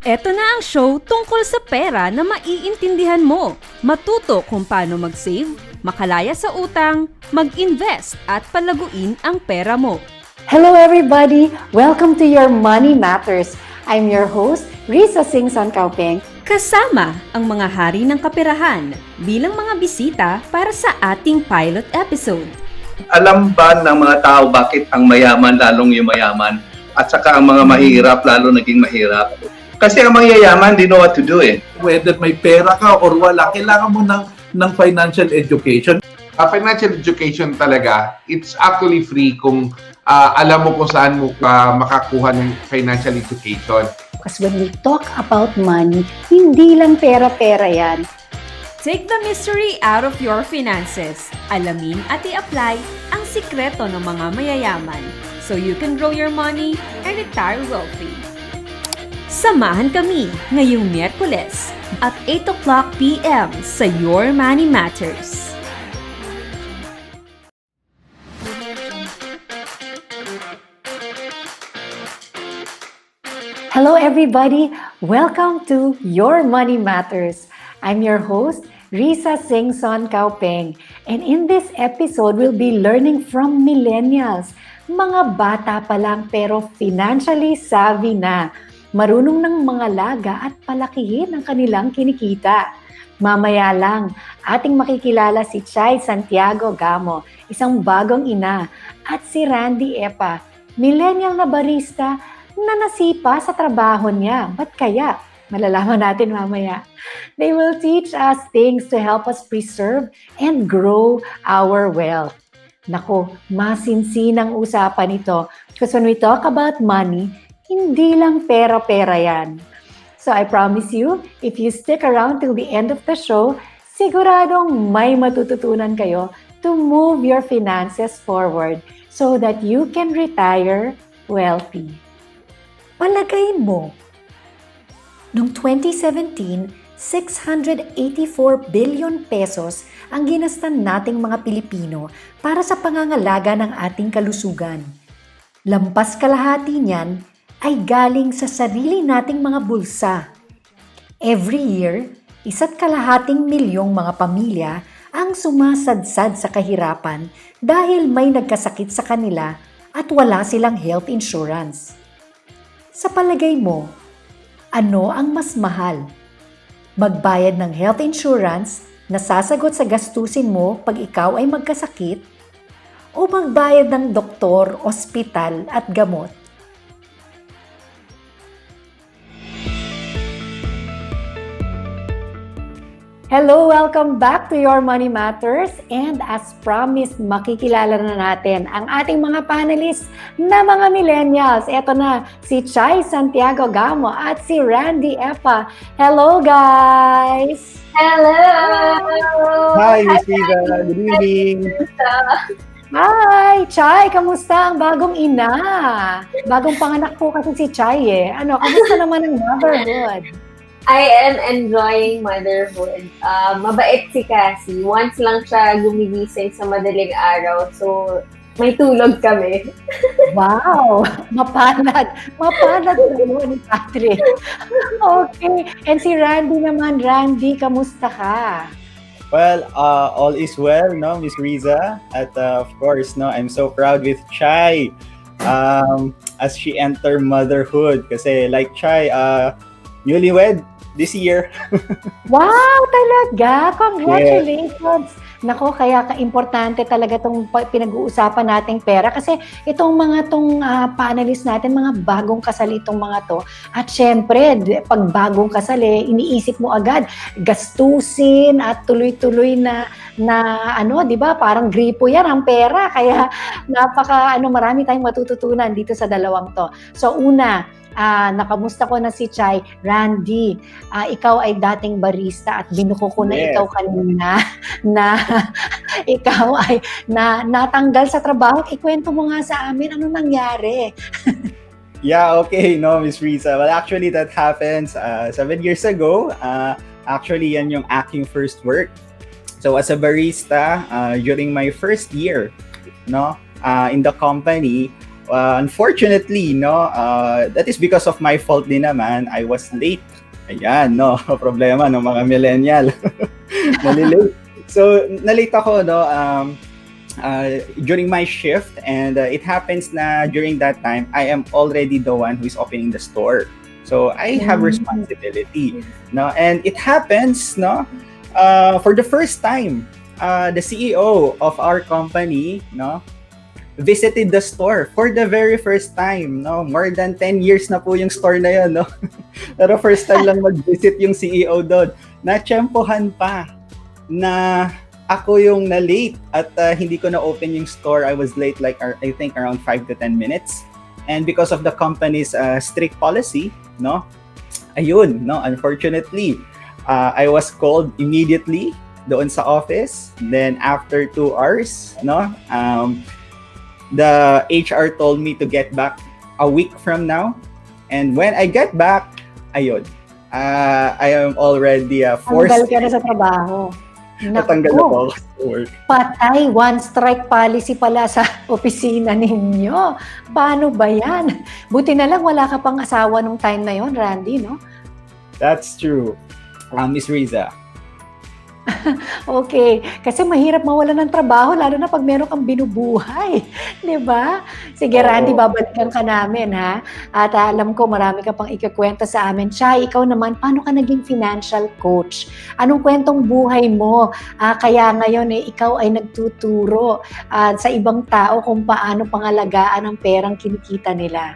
Eto na ang show tungkol sa pera na maiintindihan mo. Matuto kung paano mag-save, makalaya sa utang, mag-invest at palaguin ang pera mo. Hello everybody! Welcome to your Money Matters. I'm your host, Risa Singson Kaupeng. Kasama ang mga hari ng kaperahan bilang mga bisita para sa ating pilot episode. Alam ba ng mga tao bakit ang mayaman lalong yumayaman at saka ang mga mahirap lalo naging mahirap? Kasi ang mayayaman, they know what to do eh. Whether may pera ka or wala, kailangan mo ng financial education. Financial education talaga, it's actually free kung alam mo kung saan mo makakuha ng financial education. Because when we talk about money, hindi lang pera-pera yan. Take the mystery out of your finances. Alamin at i-apply ang sikreto ng mga mayayaman so you can grow your money and retire wealthy. Samahan kami ngayong Miyerkules at 8 o'clock p.m. sa Your Money Matters. Hello everybody! Welcome to Your Money Matters. I'm your host, Risa Singson Kaupeng. And in this episode, we'll be learning from millennials. Mga bata pa lang pero financially savvy na. Marunong ng mga laga at palakihin ang kanilang kinikita. Mamaya lang, ating makikilala si Chay Santiago Gamo, isang bagong ina, at si Randy Epa, millennial na barista na nasipa sa trabaho niya. Ba't kaya? Malalaman natin mamaya. They will teach us things to help us preserve and grow our wealth. Nako, masinsinang usapan ito. Because when we talk about money, hindi lang pera-pera yan. So I promise you, if you stick around till the end of the show, siguradong may matututunan kayo to move your finances forward so that you can retire wealthy. Palagay mo, noong 2017, 684 billion pesos ang ginastan nating mga Pilipino para sa pangangalaga ng ating kalusugan. Lampas kalahati niyan ay galing sa sarili nating mga bulsa. Every year, 1.5 milyong mga pamilya ang sumasadsad sa kahirapan dahil may nagkasakit sa kanila at wala silang health insurance. Sa palagay mo, ano ang mas mahal? Magbayad ng health insurance na sasagot sa gastusin mo pag ikaw ay magkasakit? O magbayad ng doktor, ospital at gamot? Hello! Welcome back to Your Money Matters. And as promised, makikilala na natin ang ating mga panelists na mga millennials. Ito na, si Chay Santiago Gamo at si Randy Epa. Hello, guys! Hello! Hi, Miss Risa. Good evening. Hi! Chay, kamusta ang bagong ina? Bagong panganak po kasi si Chay eh. Kamusta naman ang motherhood? I am enjoying motherhood. Mabait si Cassie. Once lang siya gumigising sa madaling araw. So, may tulog kami. Wow! Mapalad! Mapalad mo ni Patrick. Okay. And si Randy naman. Randy, kamusta ka? Well, all is well, no, Miss Riza. At of course, no, I'm so proud with Chay as she enter motherhood. Kasi like Chay, newlywed this year. Wow, talaga! Congratulations! Yeah. Nako, kaya importante talaga itong pinag-uusapan nating pera kasi itong mga panelists natin, mga bagong kasal itong mga to. At syempre, pag bagong kasal, iniisip mo agad, gastusin at tuloy-tuloy na di ba? Parang gripo yan ang pera. Kaya marami tayong matututunan dito sa dalawang to. So una, nakamusta ko na si Chay. Randy, ikaw ay dating barista at binuko ko na ikaw kanina na ikaw ay natanggal sa trabaho. Ikwento mo nga sa amin, ano nangyari? Yeah, okay, no, Miss Risa. Well, actually, that happens 7 years ago. Actually, yan yung aking first work. So, as a barista, during my first year, no, in the company, Unfortunately, no, that is because of my fault din naman. I was late. Ayan, no, problema ng mga millennial. Nalilate. So, nalate ako, no, during my shift, and it happens na during that time, I am already the one who is opening the store. So, I have responsibility, no, and it happens, no, for the first time, the CEO of our company, no, visited the store for the very first time, no, more than 10 years na po yung store na yun, no. Pero first time lang mag-visit yung CEO doon. Natsyempohan pa na ako yung na-late at hindi ko na-open yung store. I was late like I think around 5 to 10 minutes. And because of the company's strict policy, no, ayun, no, unfortunately, I was called immediately doon sa office. Then after 2 hours, no, the HR told me to get back a week from now. And when I get back, ayun, I am already forced. Tanggal ka na sa trabaho. Natanggal na po ako sa work. Patay, one strike policy pala sa opisina ninyo. Paano ba yan? Buti na lang wala ka pang asawa nung time na yon, Randy, no? That's true. Miss Riza. Okay, kasi mahirap mawalan ng trabaho lalo na pag meron kang binubuhay, 'di ba? Sige, Oo. Randy, babalikan ka namin, ha? At alam ko marami ka pang ikukwento sa amin. Chay, ikaw naman, paano ka naging financial coach? Anong kwentong buhay mo? Kaya ngayon ikaw ay nagtuturo sa ibang tao kung paano pangalagaan ang perang kinikita nila.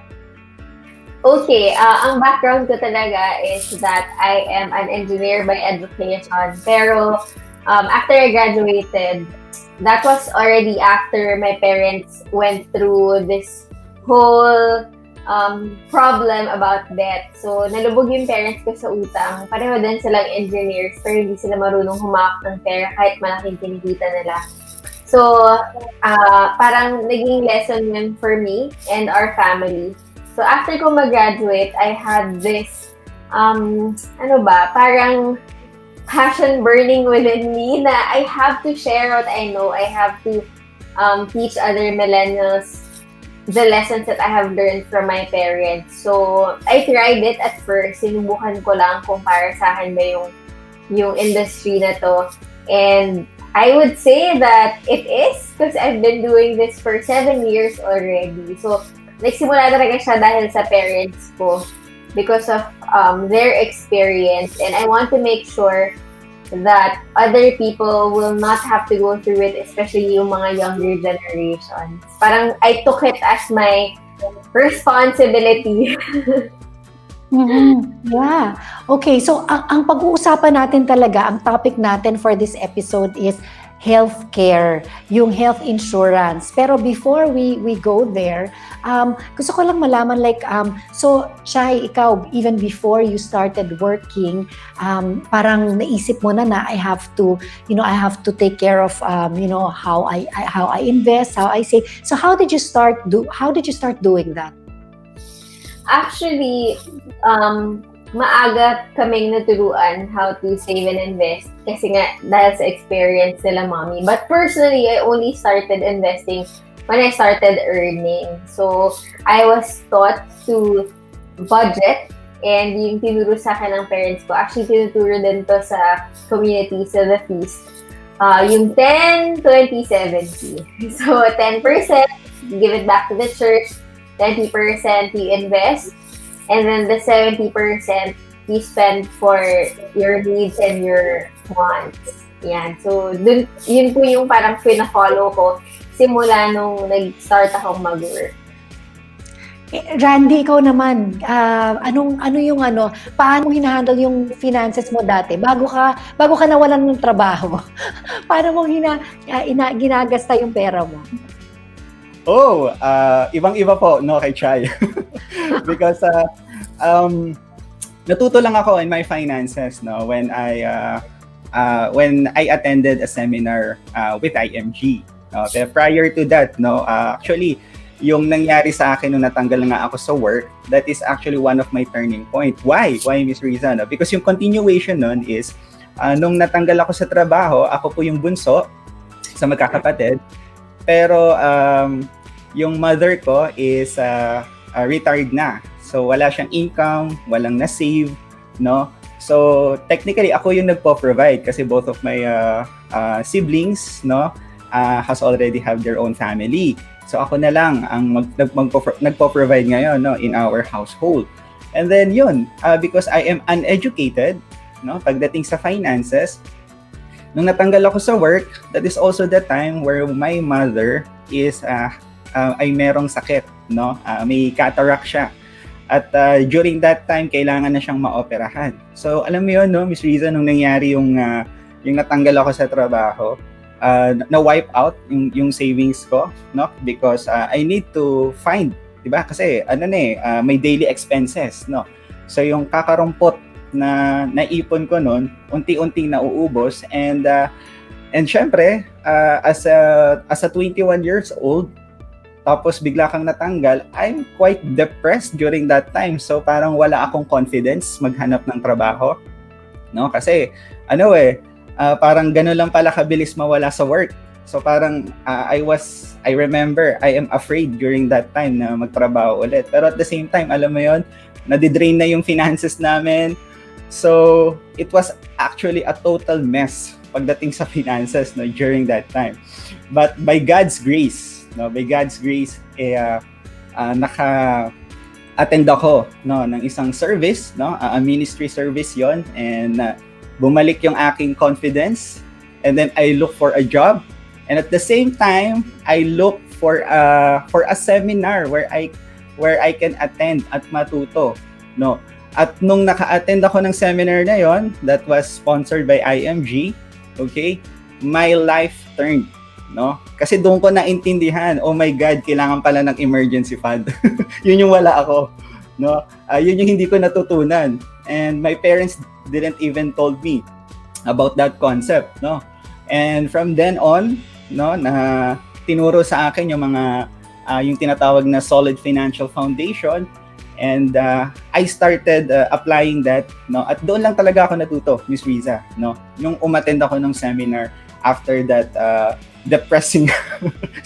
Okay, ang background ko talaga is that I am an engineer by education. Pero after I graduated, that was already after my parents went through this whole problem about debt. So, nalubog yung parents ko sa utang. Pareho din silang engineers, pero hindi sila marunong humawak ng pera kahit malaking kinikita nila. So, parang naging lesson yun for me and our family. So, after ko mag-graduate, I had this, parang passion burning within me na I have to share what I know. I have to teach other millennials the lessons that I have learned from my parents. So, I tried it at first. Sinubukan ko lang kung para sa akin ba yung industry na to. And I would say that it is because I've been doing this for 7 years already. So, nagsimula talaga siya dahil sa parents ko because of their experience, and I want to make sure that other people will not have to go through it, especially yung mga younger generations. Parang I took it as my responsibility. Yeah. Okay, so ang pag-uusapan natin talaga, ang topic natin for this episode is healthcare, yung health insurance. Pero before we go there, gusto ko lang malaman so Chay, ikaw, even before you started working, parang naisip mo na I have to take care of how I invest, how I save. So how did you start doing that? Actually, maaga kaming naturuan how to save and invest kasi nga dahil sa experience nila mommy. But personally, I only started investing when I started earning. So, I was taught to budget, and yung tinuro sa akin ng parents ko, actually tinuturo din to sa community, sa the feast. Yung 10, 20, 70. So, 10%, give it back to the church, 20% you invest, and then the 70% you spend for your needs and your wants. Yan. So, yun po yung parang pina-follow ko simula nung nag-start akong mag-work. Randy, ikaw naman, paano mo hinahandle yung finances mo dati? Bago ka nawalan ng trabaho, paano mo ginagasta yung pera mo? Ibang-iba po, no, kay Chay. Because natuto lang ako in my finances, no, when I attended a seminar with IMG. Pero prior to that, no, actually yung nangyari sa akin nung natanggal nga ako sa work, that is actually one of my turning point. Why, Miss Riza? No? Because yung continuation nun is nung natanggal ako sa trabaho, ako po yung bunso sa magkakapatid. Pero yung mother ko is retired na. So wala siyang income, walang na-save, no? So technically ako yung nagpo-provide kasi both of my siblings, no, has already have their own family. So ako na lang ang nagpo-provide ngayon, no, in our household. And then yun, because I am uneducated, no, pagdating sa finances, nung natanggal ako sa work, that is also the time where my mother is ay merong sakit, no? May cataract siya. At during that time, kailangan na siyang maoperahan. So alam mo yun, no, Miss Riza, nung nangyari yung natanggal ako sa trabaho, na-wipe out yung savings ko, no? Because I need to find, diba? Kasi may daily expenses, no? So yung kakarumpot na naipon ko noon, unti-unting nauubos, and syempre, as a 21 years old, tapos bigla kang natanggal, I'm quite depressed during that time. So parang wala akong confidence maghanap ng trabaho, no? Kasi parang gano'n lang pala kabilis mawala sa work. So parang I remember I am afraid during that time na magtrabaho ulit. Pero at the same time, alam mo yon, nadidrain na yung finances namin. So it was actually a total mess pagdating sa finances, no, during that time. But by God's grace, naka-attend ako, no, ng isang service, no, a ministry service yon, and bumalik yung aking confidence, and then I look for a job. And at the same time, I look for a seminar where I can attend at matuto, no. At nung naka-attend ako ng seminar na yon, that was sponsored by IMG, okay, my life turned, no. Kasi doon ko naintindihan, oh my God, kailangan pala ng emergency fund. Yun yung wala ako, no. Yun yung hindi ko natutunan, and my parents didn't even told me about that concept, no. And from then on, no, na tinuro sa akin yung mga yung tinatawag na solid financial foundation, and I started applying that, no. At doon lang talaga ako natuto, Miss Riza, no, yung umattend ako ng seminar after that depressing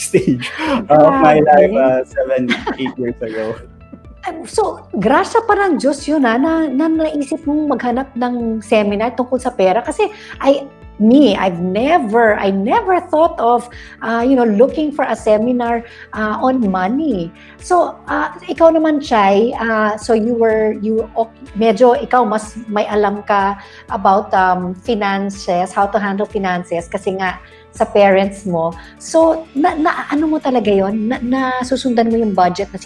stage of my life 7-8 years ago. So, grasya pa ng Diyos yun na naisip mong maghanap ng seminar tungkol sa pera, kasi I never thought of looking for a seminar on money. So ikaw naman, Chay, so medyo ikaw mas may alam ka about finances, how to handle finances, kasi nga sa parents mo. So ano mo talaga yon, na susundan mo yung budget na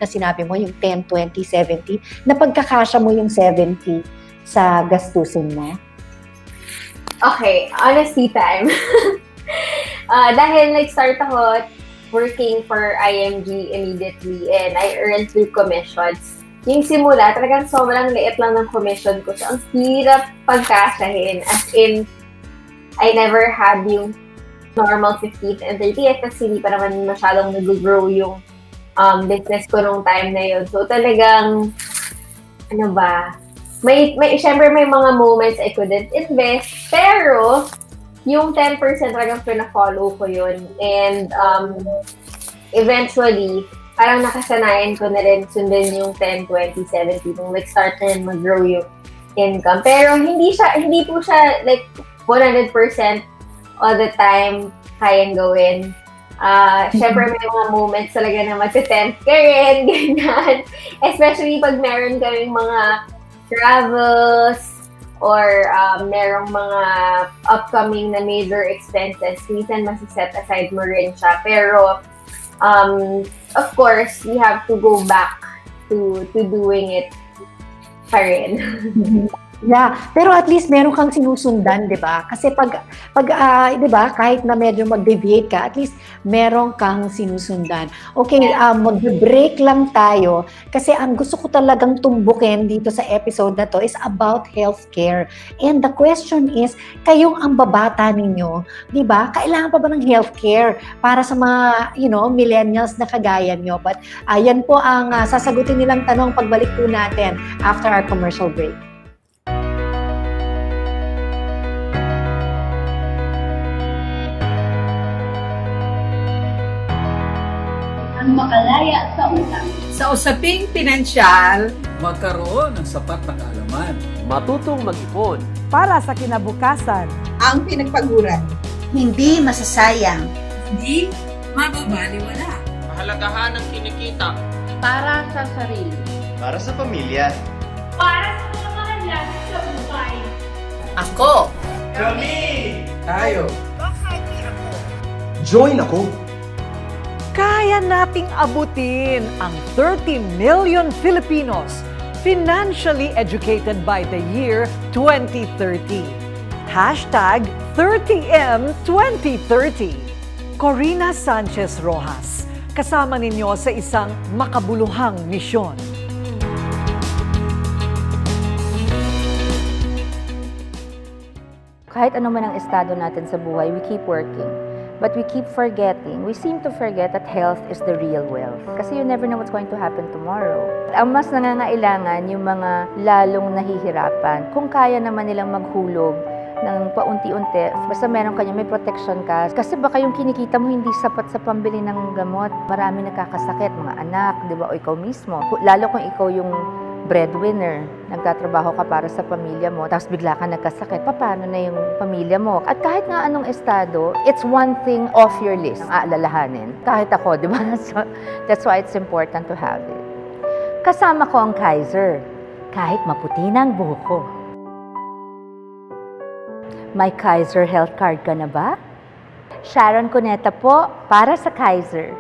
sinabi mo, yung 10, 20, 70, na pagkakasya mo yung 70 sa gastusin mo? Okay, honesty time. Dahil start ako working for IMG immediately, and I earned through commissions. Yung simula, talagang sobrang liit lang ng commission ko. So, ang hirap pagkasyahin. As in, I never had yung normal 15th and 30th kasi hindi pa naman masyadong nag-grow yung business ko nung time na yun. So, talagang, syempre may mga moments I couldn't invest, pero yung 10% talagang pina-follow ko yun. And eventually, parang nakasanayan ko na rin sundin yung 10, 20, 70 nung start na rin mag-grow yung income. Pero hindi po siya 100% all the time kayang gawin. Syempre may mga moments talaga na matitempt ka rin, ganyan. Especially pag meron kaming mga travels or merong mga upcoming na major expenses, minsan masiset aside mo rin siya. Pero of course, we have to go back to doing it pa rin. Yeah, pero at least meron kang sinusundan, 'di ba? Kasi pag 'di ba, kahit na medyo mag-deviate ka, at least meron kang sinusundan. Okay, mag-break lang tayo kasi ang gusto ko talagang tumbukin dito sa episode na to is about healthcare. And the question is, kayong ang babata ninyo, 'di ba? Kailangan pa ba ng healthcare para sa mga, millennials na kagaya nyo? But yan po ang sasagutin nilang tanong pagbalik po natin after our commercial break. makalaya sa utang. Sa usaping pinansyal, magkaroon ng sapat na kaalaman, matutong mag-ipon para sa kinabukasan, ang pinagpaguran, hindi masasayang, hindi mababaliwala, mahalagahan ang kinikita para sa sarili, para sa pamilya, para sa mga mahal sa buhay. ako, kami, tayo, join ako. kaya nating abutin ang 30 million Filipinos financially educated by the year 2030. Hashtag 30M2030. Corina Sanchez Rojas, kasama ninyo sa isang makabuluhang misyon. Kahit ano man ang estado natin sa buhay, we keep working. But we keep forgetting. We seem to forget that health is the real wealth. Kasi you never know what's going to happen tomorrow. Ang mas nangangailangan yung mga lalong nahihirapan. Kung kaya naman nilang maghulog ng paunti-unti, basta meron kanya, may protection ka. Kasi baka yung kinikita mo hindi sapat sa pambili ng gamot. Marami nakakasakit, mga anak, di ba? O ikaw mismo. Lalo kung ikaw yung breadwinner, nagtatrabaho ka para sa pamilya mo, tapos bigla ka nagkasakit, paano na yung pamilya mo? At kahit nga anong estado, it's one thing off your list ang aalalahanin. Kahit ako, di ba? So, that's why it's important to have it. Kasama ko ang Kaiser, kahit maputi na ang buhok ko. May Kaiser health card ka na ba? Sharon Cuneta po, para sa Kaiser.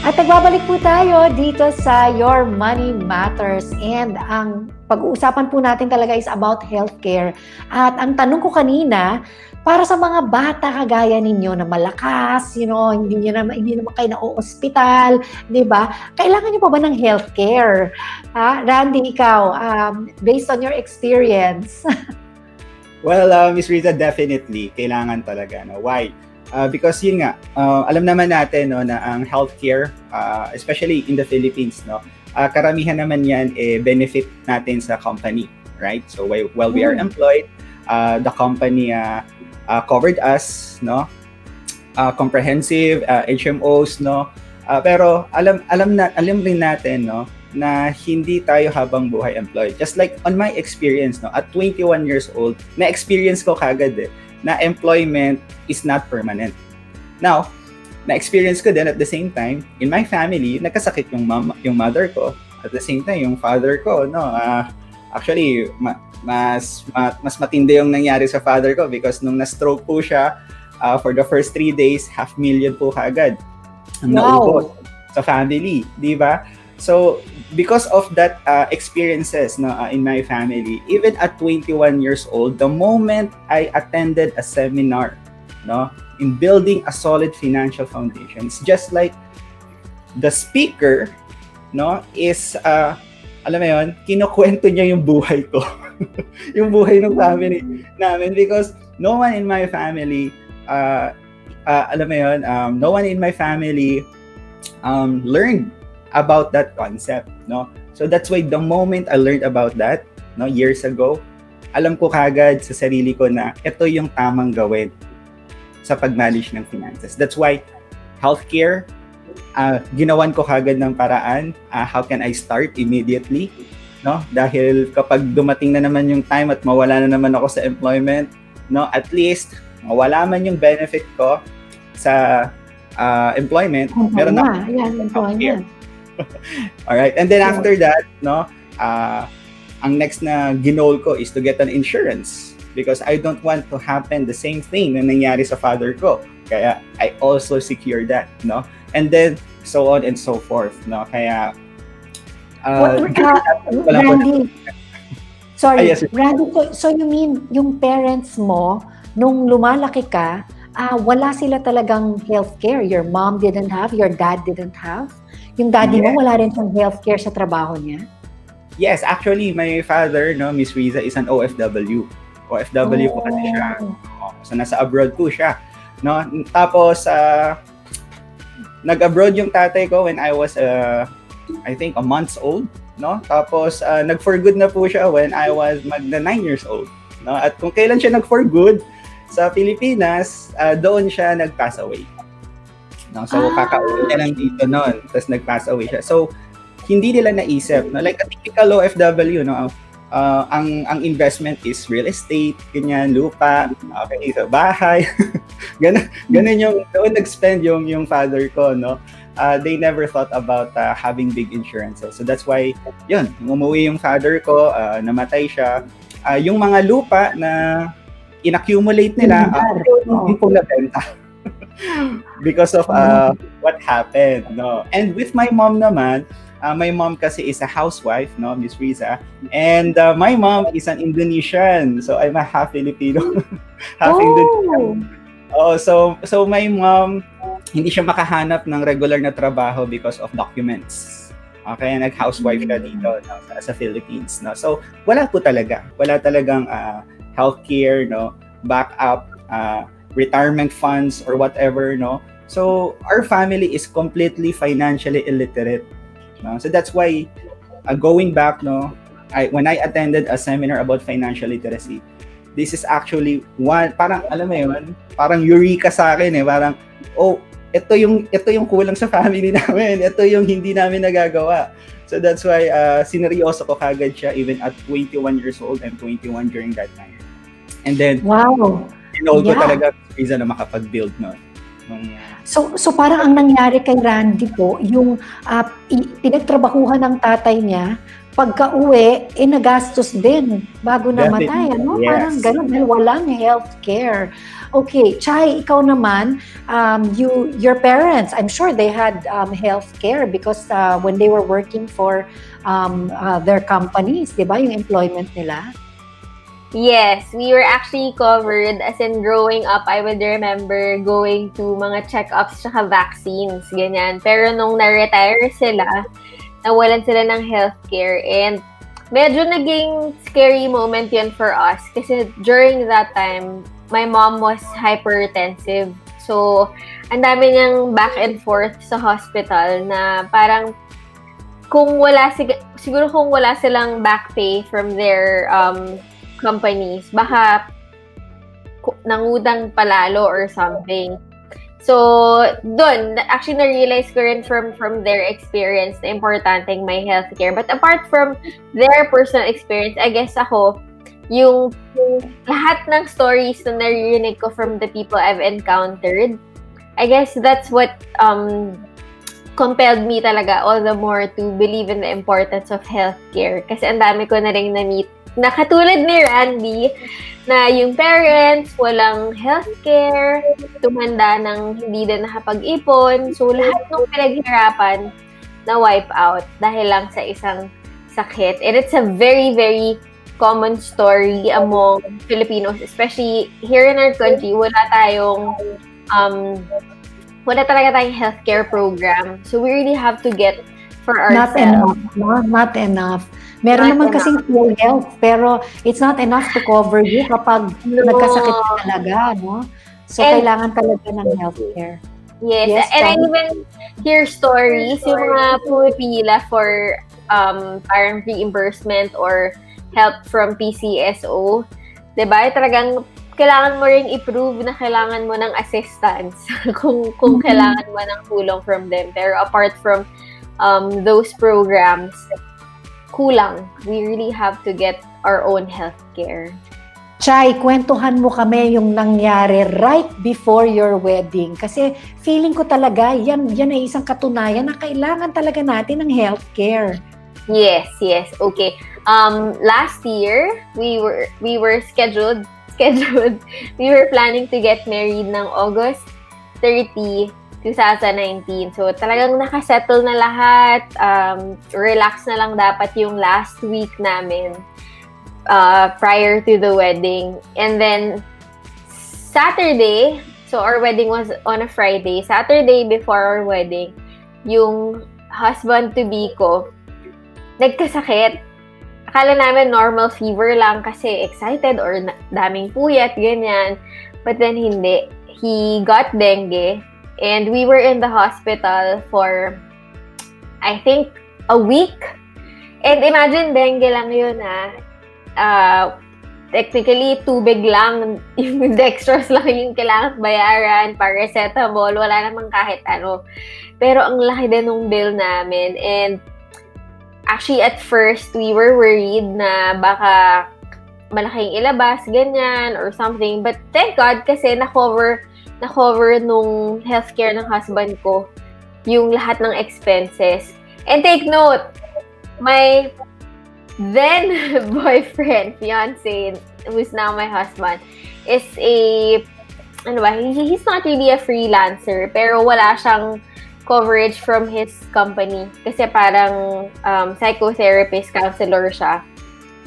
At nagbabalik po tayo dito sa Your Money Matters, and ang pag-uusapan po natin talaga is about healthcare. At ang tanong ko kanina, para sa mga bata kagaya ninyo na malakas, hindi naman kayo na-ospital, di ba? Kailangan niyo pa ba ng healthcare? Randy, ikaw, based on your experience. Well, Ms. Riza, definitely, kailangan talaga. No? Why? Because yun nga, alam naman natin no, na ang healthcare, especially in the Philippines, no, karamihan naman yan benefit natin sa company, right? So while we are employed, the company covered us, no, comprehensive HMOs, no. Pero alam rin natin, no, na hindi tayo habang buhay employed. Just like on my experience, no, at 21 years old, na-experience ko kagad na employment is not permanent. Now, na-experience ko din at the same time, in my family, nagkasakit yung mother ko. At the same time, yung father ko, no, actually, mas matindi yung nangyari sa father ko because nung na-stroke po siya, for the first 3 days, 500,000 po kaagad ang naubos sa family, di ba? So, because of that experiences no, in my family, even at 21 years old, the moment I attended a seminar no, in building a solid financial foundation, it's just like the speaker no, is, alam mo yun, kinukwento niya yung buhay ko. Yung buhay ng family namin because no one in my family, alam mo yun, no one in my family learned about that concept, no? So that's why the moment I learned about that, no, years ago, alam ko kagad sa sarili ko na ito yung tamang gawin sa pag-manage ng finances. That's why healthcare, ginawan ko kagad ng paraan, how can I start immediately, no? Dahil kapag dumating na naman yung time at mawala na naman ako sa employment, no, at least mawala man yung benefit ko sa employment, meron na healthcare. Alright, and then after that, no, ang next na ginol ko is to get an insurance because I don't want to happen the same thing na nangyari sa father ko. Kaya I also secure that, no? And then so on and so forth, no? Kaya Randy, sorry, yes. Randy, so you mean yung parents mo nung lumalaki ka, wala sila talagang healthcare? Your mom didn't have, your dad didn't have? Yung daddy mo, wala rin siyang healthcare sa trabaho niya? Yes, actually, my father, no, Miss Riza, is an OFW. OFW po kasi siya. So, nasa abroad po siya. No? Tapos, nag-abroad yung tatay ko when I was, I think, a month old. No? Tapos, nag-for good na po siya when I was magna 9 years old. No? At kung kailan siya nag-for good sa Pilipinas, doon siya nag-pass away. No? So, kakauwi niya lang dito noon. Tapos nag-pass away siya. So, hindi nila naisip. No? Like a typical OFW, no? Ang investment is real estate, ganyan, lupa, okay, so bahay. ganun yung doon nag-spend yung father ko, no? They never thought about having big insurances. So that's why, yun, umuwi yung father ko, namatay siya. Yung mga lupa na inaccumulate nila, hindi po nabenta. Because of what happened, no? And with my mom naman, my mom kasi is a housewife, no, Miss Riza, and my mom is an Indonesian, so I'm a half Filipino, half Indonesian. Oh, so my mom, hindi siya makahanap ng regular na trabaho because of documents. Okay, nag-housewife siya dito, no, sa Philippines, no. So wala talagang healthcare, no, backup, retirement funds or whatever, no. So our family is completely financially illiterate. No? So that's why going back, no, when I attended a seminar about financial literacy, this is actually one, parang alam mo yun, parang eureka sa akin eh, parang ito yung kulang sa family namin, ito yung hindi namin nagagawa. So that's why sineryoso ko kagad siya even at 21 years old and 21 during that time. And then inold ko talaga reason na makapag-build nun. So parang ang nangyari kay Randy po, yung pinagtrabahuhan ng tatay niya, pagka-uwi, nagastos din bago namatay. Ano? Yes. Parang gano'n dahil walang healthcare. Okay, Chay, ikaw naman, your parents, I'm sure they had healthcare because when they were working for their companies, di ba, yung employment nila? Yes, we were actually covered. As in, growing up, I would remember going to mga check-ups tsaka vaccines, ganyan. Pero nung na-retire sila, nawalan sila ng healthcare. And medyo naging scary moment yun for us. Kasi during that time, my mom was hypertensive. So, ang dami niyang back and forth sa hospital na parang siguro kung wala silang back pay from their companies, baka nangudang palalo or something. So, doon, actually na-realize ko rin from their experience na importanteng may healthcare. But apart from their personal experience, I guess ako, yung lahat ng stories na narinig ko from the people I've encountered, I guess that's what compelled me talaga all the more to believe in the importance of healthcare. Kasi ang dami ko na rin na-meet na katulad ni Randy, na yung parents, walang healthcare, tumanda ng hindi din nakapag-ipon. So, lahat ng pinaghirapan na wipe out dahil lang sa isang sakit. And it's a very, very common story among Filipinos, especially here in our country. Wala talaga tayong healthcare program. So, we really have to get for ourselves. Not enough. Meron naman kasing full health, pero it's not enough to cover you kapag nagkasakit ka talaga, no? So, kailangan talaga ng healthcare. Yes, and I even hear stories, yung mga pumipila for parang reimbursement or help from PCSO. Diba? Talagang kailangan mo rin i-prove na kailangan mo ng assistance kung kailangan mo ng tulong from them. Pero apart from those programs, kulang. We really have to get our own healthcare. Chay, kwentuhan mo kami yung nangyari right before your wedding. Kasi feeling ko talaga, yan ay isang katunayan na kailangan talaga natin ng healthcare. Yes. Okay. Last year, we were scheduled. We were planning to get married ng August 30, 2019. So, talagang nakasettle na lahat. Relax na lang dapat yung last week namin prior to the wedding. And then, Saturday, so our wedding was on a Friday. Saturday before our wedding, yung husband-to-be ko, nagkasakit. Akala namin normal fever lang kasi excited or daming puyat, ganyan. But then, hindi. He got dengue. And we were in the hospital for, I think, a week. And imagine, dengue lang yun technically, tubig lang, yung dextrose lang yung kailangan bayaran, paracetamol, wala namang kahit ano. Pero ang laki din ng bill namin. And actually, at first, we were worried na baka malaking ilabas, ganyan, or something. But thank God, kasi na-cover nung healthcare ng husband ko yung lahat ng expenses. And take note, my then boyfriend, fiance, who's now my husband, is he's not really a freelancer, pero wala siyang coverage from his company. Kasi parang psychotherapist, counselor siya.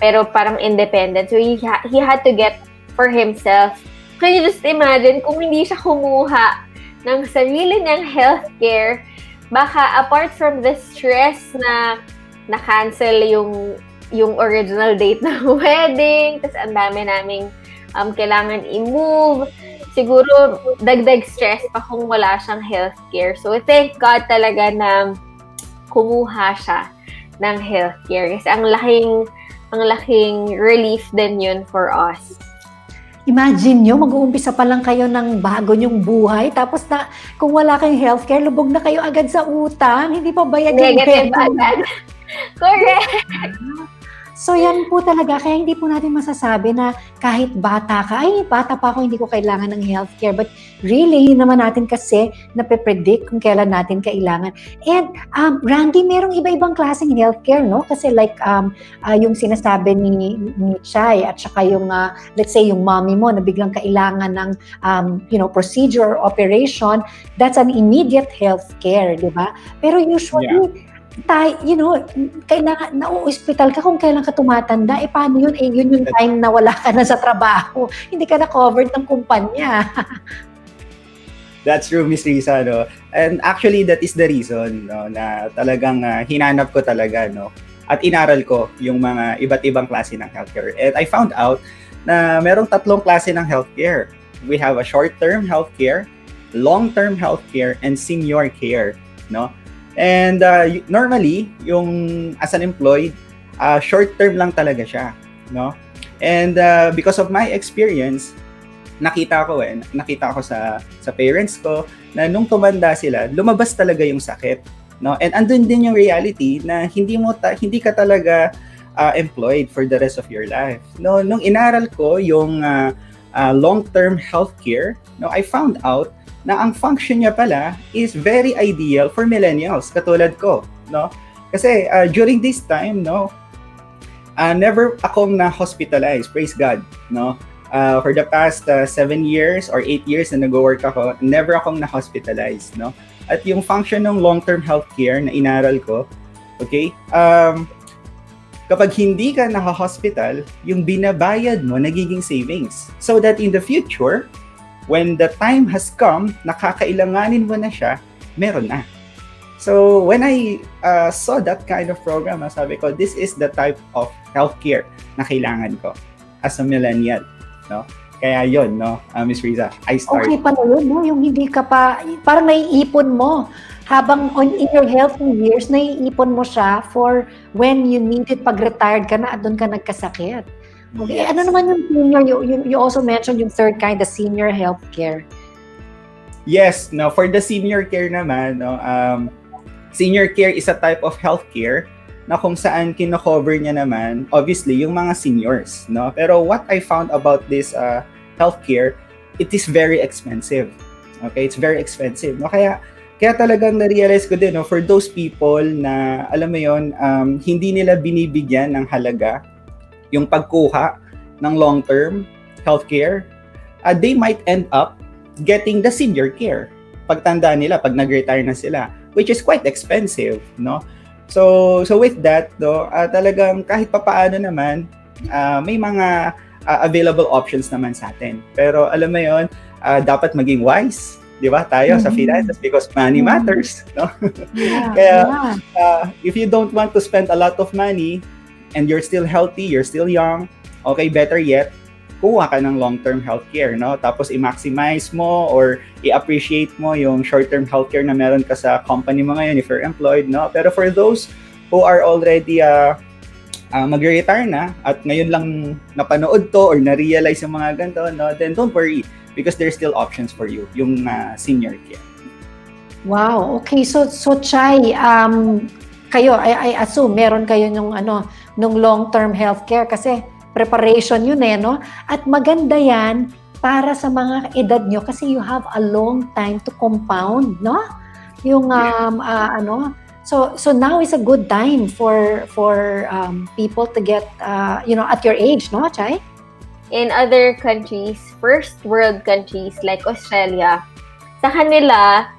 Pero parang independent. So he had to get for himself. Can you just imagine kung hindi siya kumuha ng sarili niyang healthcare, baka apart from the stress na na-cancel yung original date ng wedding, tas ang dami naming kailangan i-move. Siguro, dagdag stress pa kung wala siyang healthcare. So, thank God talaga na kumuha siya ng healthcare. Kasi ang laking relief din yun for us. Imagine nyo, mag-uumpisa pa lang kayo ng bago nyong buhay, tapos na, kung wala kayong healthcare, lubog na kayo agad sa utang, hindi pa bayad yung negative agad. Correct. So yan po talaga, kaya hindi po natin masasabi na kahit bata ka, ay bata pa ako, hindi ko kailangan ng healthcare. But really, yun naman natin kasi nape-predict kung kailan natin kailangan. And Randy, merong iba-ibang klaseng healthcare, no? Kasi like yung sinasabi ni Chay at saka yung, let's say, yung mommy mo na biglang kailangan ng procedure or operation, that's an immediate healthcare, di ba? Pero usually, kailangan na-hospital ka kung kailan ka tumatanda, paano yun? Yun yung time na wala ka na sa trabaho. Hindi ka na covered ng kumpanya. That's true, Miss Risa, no? And actually, that is the reason, no, na talagang hinanap ko talaga, no? At inaral ko yung mga iba't ibang klase ng healthcare. And I found out na merong 3 klase ng healthcare. We have a short-term healthcare, long-term healthcare, and senior care, no? And normally, yung as an employed, short-term lang talaga siya, no? And because of my experience, nakita ko sa parents ko na nung tumanda sila, lumabas talaga yung sakit, no? And andun din yung reality na hindi ka talaga employed for the rest of your life. No, nung inaral ko yung long-term healthcare, no, I found out na ang function niya pala is very ideal for millennials katulad ko, no? Kasi during this time, no, never akong na-hospitalized, praise God, no? For the past 7 years or 8 years na nag-work ako, never akong na-hospitalized, no? At yung function ng long-term healthcare na inaral ko, okay, kapag hindi ka naka-hospital, yung binabayad mo nagiging savings. So that in the future, when the time has come, nakakailanganin mo na siya, meron na. So, when I saw that kind of program, sabi ko, this is the type of healthcare na kailangan ko as a millennial, no? Kaya yun, no, Ms. Riza, I started. Okay pala yun, no? Yung hindi ka pa, parang naiipon mo. Habang in your healthy years, naiipon mo siya for when you need it, pag retired ka na at doon ka nagkasakit. Okay. Yes. Ano naman yung senior? You also mentioned yung third kind, the senior healthcare. Yes, no, for the senior care naman, no, senior care is a type of healthcare na kung saan kino-cover niya naman, obviously, yung mga seniors, no? Pero what I found about this healthcare, it is very expensive. Okay, it's very expensive, no? Kaya talagang na-realize ko din, no, for those people na, alam mo yon, hindi nila binibigyan ng halaga yung pagkuha ng long-term healthcare, they might end up getting the senior care pagtanda nila, pag nag-retire na sila, which is quite expensive, no? So with that, no, talagang kahit papaano naman, may mga available options naman sa atin. Pero alam mo yon, dapat maging wise, di ba, tayo sa finances because money matters, no? Kaya if you don't want to spend a lot of money, and you're still healthy, you're still young, okay, better yet, kuha ka ng long-term healthcare, no? Tapos i-maximize mo or i-appreciate mo yung short-term healthcare na meron ka sa company mo ngayon if you're employed, no? Pero for those who are already magre-retire na at ngayon lang napanood to or na-realize yung mga ganito, no, then don't worry because there's still options for you, yung senior care. Wow, okay. So Chay, kayo, I assume meron kayo nung long-term healthcare kasi preparation yun no? At maganda yan para sa mga edad nyo kasi you have a long time to compound, no? Yung So now is a good time for people to get at your age, no, Chay? In other countries, first world countries like Australia, sa kanila,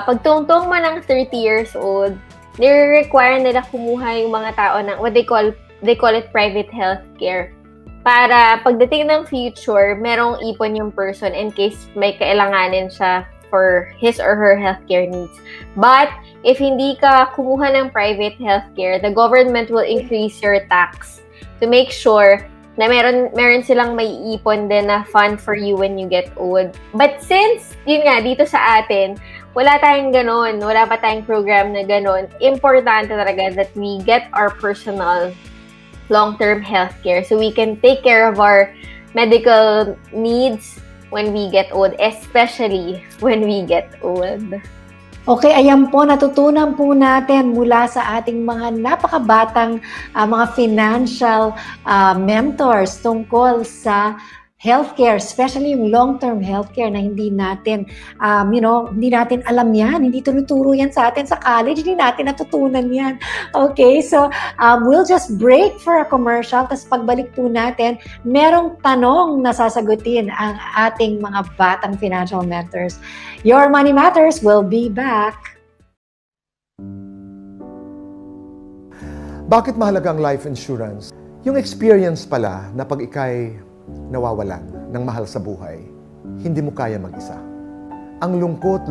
pag tungtong mo ng 30 years old, nire-require nila kumuha yung mga tao ng what they call it private healthcare. Para pagdating ng future, merong ipon yung person in case may kailanganin siya for his or her healthcare needs. But if hindi ka kumuha ng private healthcare, the government will increase your tax to make sure na meron silang may ipon din na fund for you when you get old. But since, yun nga, dito sa atin, wala tayong ganon, wala pa tayong program na ganon, importante talaga that we get our personal long-term healthcare so we can take care of our medical needs when we get old, especially when we get old. Okay, ayan po, natutunan po natin mula sa ating mga napakabatang mga financial mentors tungkol sa healthcare, especially yung long-term healthcare na hindi natin, hindi natin alam yan, hindi tinuturo yan sa atin sa college, hindi natin natutunan yan. Okay, so we'll just break for a commercial, tapos pagbalik po natin, merong tanong na sasagutin ang ating mga batang financial mentors. Your Money Matters will be back. Bakit mahalaga ang life insurance? Yung experience pala na pag ikay nawawalan ng mahal sa buhay, hindi mo kaya mag-isa. Ang lungkot,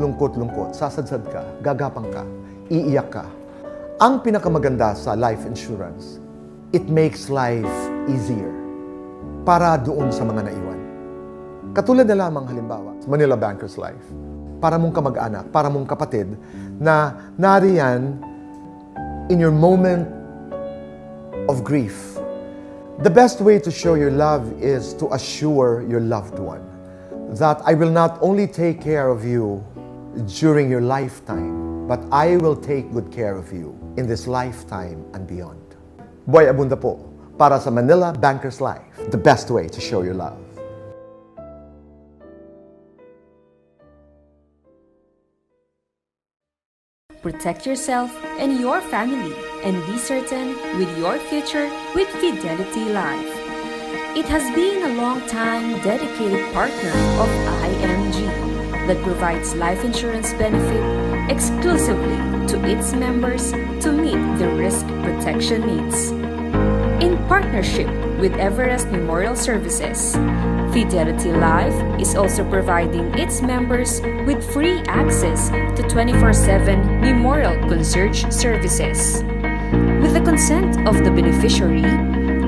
sasadsad ka, gagapang ka, iiyak ka. Ang pinakamaganda sa life insurance, it makes life easier para doon sa mga naiwan. Katulad na lamang halimbawa, Manila Bankers Life, para mong kamag-anak, para mong kapatid na nariyan in your moment of grief. The best way to show your love is to assure your loved one that I will not only take care of you during your lifetime, but I will take good care of you in this lifetime and beyond. Boy Abunda po, para sa Manila Bankers Life, the best way to show your love. Protect yourself and your family and be certain with your future with Fidelity Life. It has been a long time dedicated partner of IMG that provides life insurance benefit exclusively to its members to meet the risk protection needs. In partnership with Everest Memorial Services, Fidelity Life is also providing its members with free access to 24/7 Memorial Concierge services. With the consent of the beneficiary,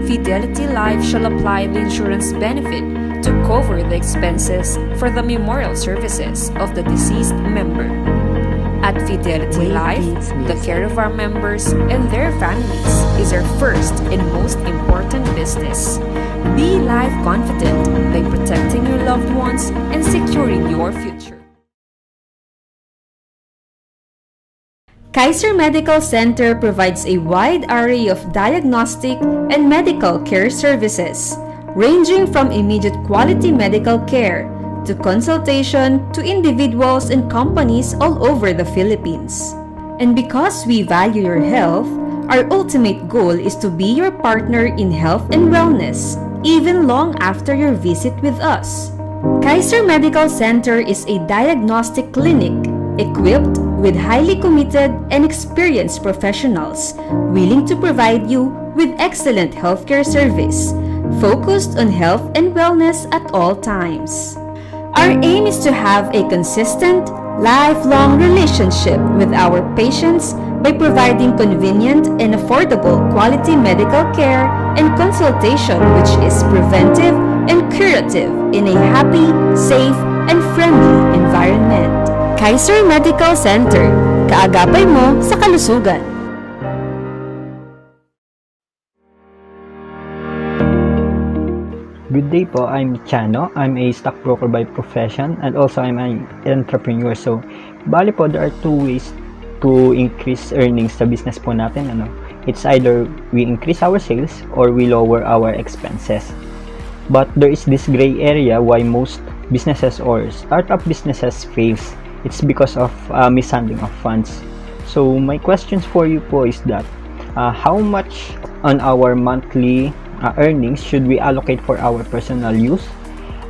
Fidelity Life shall apply the insurance benefit to cover the expenses for the memorial services of the deceased member. At Fidelity Life, the care of our members and their families is our first and most important business. Be life confident by protecting your loved ones and securing your future. Kaiser Medical Center provides a wide array of diagnostic and medical care services, ranging from immediate quality medical care to consultation to individuals and companies all over the Philippines. And because we value your health, our ultimate goal is to be your partner in health and wellness, even long after your visit with us. Kaiser Medical Center is a diagnostic clinic equipped with highly committed and experienced professionals willing to provide you with excellent healthcare service, focused on health and wellness at all times. Our aim is to have a consistent, lifelong relationship with our patients by providing convenient and affordable quality medical care and consultation which is preventive and curative in a happy, safe, and friendly environment. Kaiser Medical Center, kaagapay mo sa kalusugan. Good day po, I'm Chano. I'm a stockbroker by profession and also I'm an entrepreneur. So, bali po, there are two ways to increase earnings sa business po natin. It's either we increase our sales or we lower our expenses. But there is this gray area why most businesses or startup businesses fails. It's because of mishandling of funds. So, my questions for you po is that how much on our monthly earnings should we allocate for our personal use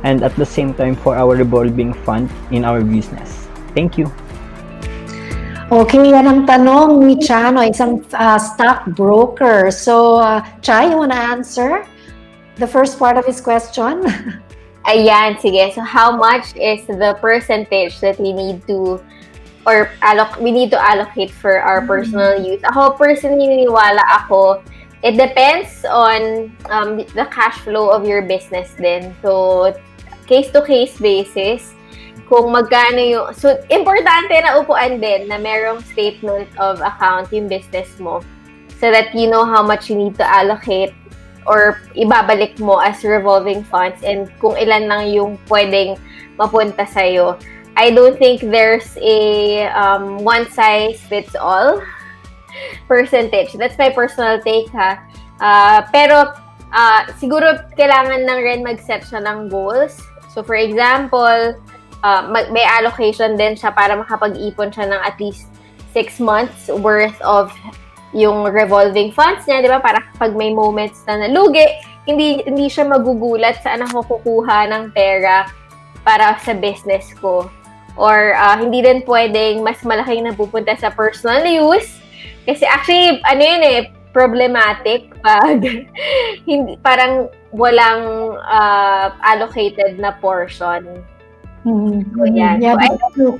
and at the same time for our revolving fund in our business? Thank you. Okay, yan ang tanong ni Chano, isang stockbroker. So, Chai, you wanna answer the first part of his question? Ayan, sige. So, how much is the percentage that we need to allocate for our personal use? Ako, personally, niniwala ako, it depends on the cash flow of your business din. So, case-to-case basis, kung magkano yung... So, importante na upuan din na merong statement of account yung business mo so that you know how much you need to allocate or ibabalik mo as revolving funds and kung ilan lang yung pwedeng mapunta sa'yo. I don't think there's a one-size-fits-all percentage. That's my personal take, ha. Pero, siguro kailangan lang rin mag-set siya ng goals. So, for example, may allocation din siya para makapag-ipon siya ng at least 6 months worth of yung revolving funds niya, di ba? Para pag may moments na nalugi, hindi siya magugulat saan ako kukuha ng pera para sa business ko. Or, hindi din pwedeng mas malaking napupunta sa personal use. Kasi actually, problematic pag hindi, parang walang allocated na portion. So, yan. Yeah, So, that's true.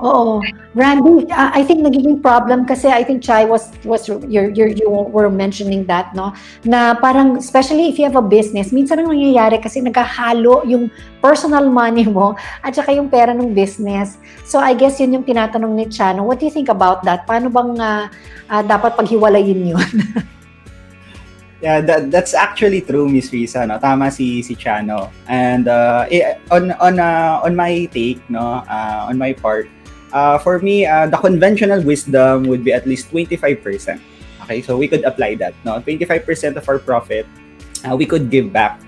Oo. Randy, I think nagiging problem kasi I think Chai you were mentioning that, no? Na parang, especially if you have a business, minsan ang nangyayari kasi naghahalo yung personal money mo at saka yung pera ng business. So I guess yun yung tinatanong ni Chano. What do you think about that? Paano bang dapat paghiwalayin yun? Yeah, that's actually true, Miss Risa, no? Tama si Chano. And on my take, no, on my part, for me, the conventional wisdom would be at least 25%. Okay, so we could apply that, no? 25% of our profit, we could give back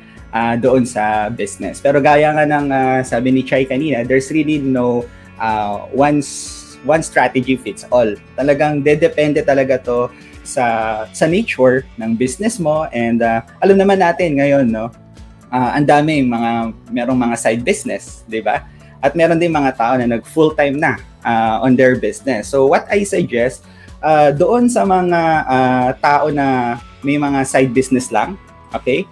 doon sa business. Pero gaya nga ng sabi ni Chai kanina, there's really no one strategy fits all. Talagang depende talaga to sa nature ng business mo and alam naman natin ngayon, no, ang daming merong mga side business, di ba? At meron din mga tao na nag full-time na on their business. So what I suggest, doon sa mga tao na may mga side business lang, okay,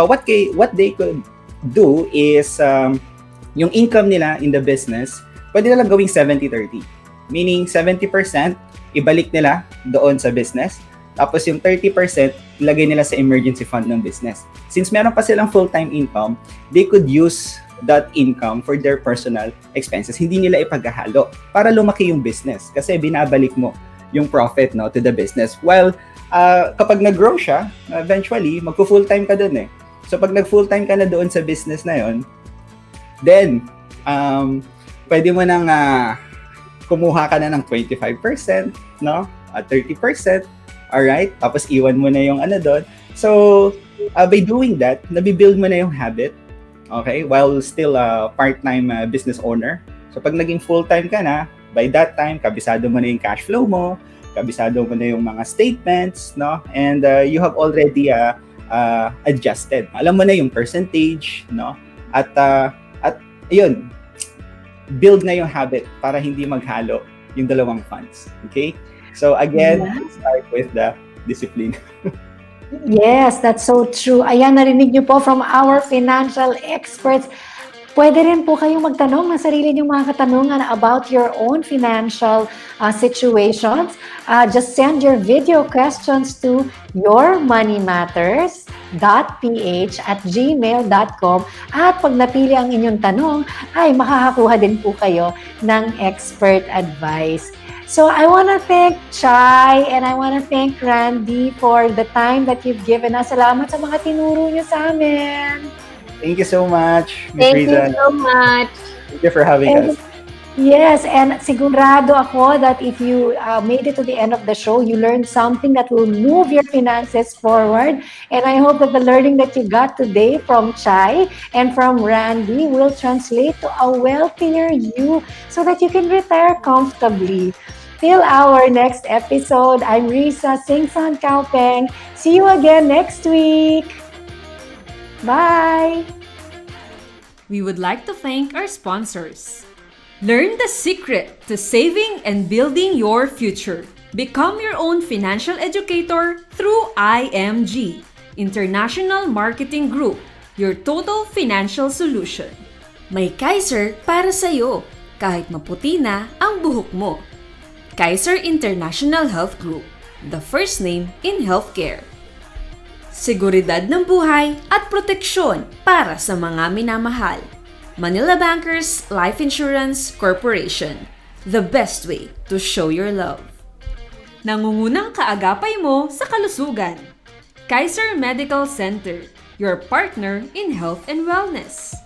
what they could do is yung income nila in the business, pwede nilang gawing 70-30. Meaning 70% ibalik nila doon sa business. Tapos yung 30%, ilagay nila sa emergency fund ng business. Since meron pa silang full-time income, they could use that income for their personal expenses. Hindi nila ipaghahalo para lumaki yung business. Kasi binabalik mo yung profit, no, to the business. While kapag nag-grow siya, eventually, magpo-full-time ka doon eh. So pag nag-full-time ka na doon sa business na yon, then, pwede mo nang kumuha ka na ng 25%, no? 30%, alright? Tapos iwan mo na yung doon. So, by doing that, nabibuild mo na yung habit, okay? While still a part-time business owner. So, pag naging full-time ka na, by that time, kabisado mo na yung cash flow mo, kabisado mo na yung mga statements, no? And you have already adjusted. Alam mo na yung percentage, no? At yun, build na yung habit para hindi maghalo yung dalawang funds. Okay? So again, start with the discipline. Yes, that's so true. Ayan, narinig niyo po from our financial experts. Pwede rin po kayong magtanong ng sarili niyong mga katanungan about your own financial situations. Just send your video questions to yourmoneymatters.ph@gmail.com at pag napili ang inyong tanong, ay makakakuha din po kayo ng expert advice. So I want to thank Chai and I want to thank Randy for the time that you've given us. Salamat sa mga tinuro niyo sa amin. Thank you so much, Miss Thank you Riza. so much. Thank you for having And- us. Yes, and sigurado ako that if you made it to the end of the show, you learned something that will move your finances forward. And I hope that the learning that you got today from Chai and from Randy will translate to a wealthier you so that you can retire comfortably. Till our next episode, I'm Risa Singson Kaupeng. See you again next week. Bye. We would like to thank our sponsors. Learn the secret to saving and building your future. Become your own financial educator through IMG, International Marketing Group, your total financial solution. May Kaiser para sa'yo, kahit maputi na ang buhok mo. Kaiser International Health Group, the first name in healthcare. Seguridad ng buhay at proteksyon para sa mga minamahal. Manila Bankers Life Insurance Corporation, the best way to show your love. Nangungunang kaagapay mo sa kalusugan. Kaiser Medical Center, your partner in health and wellness.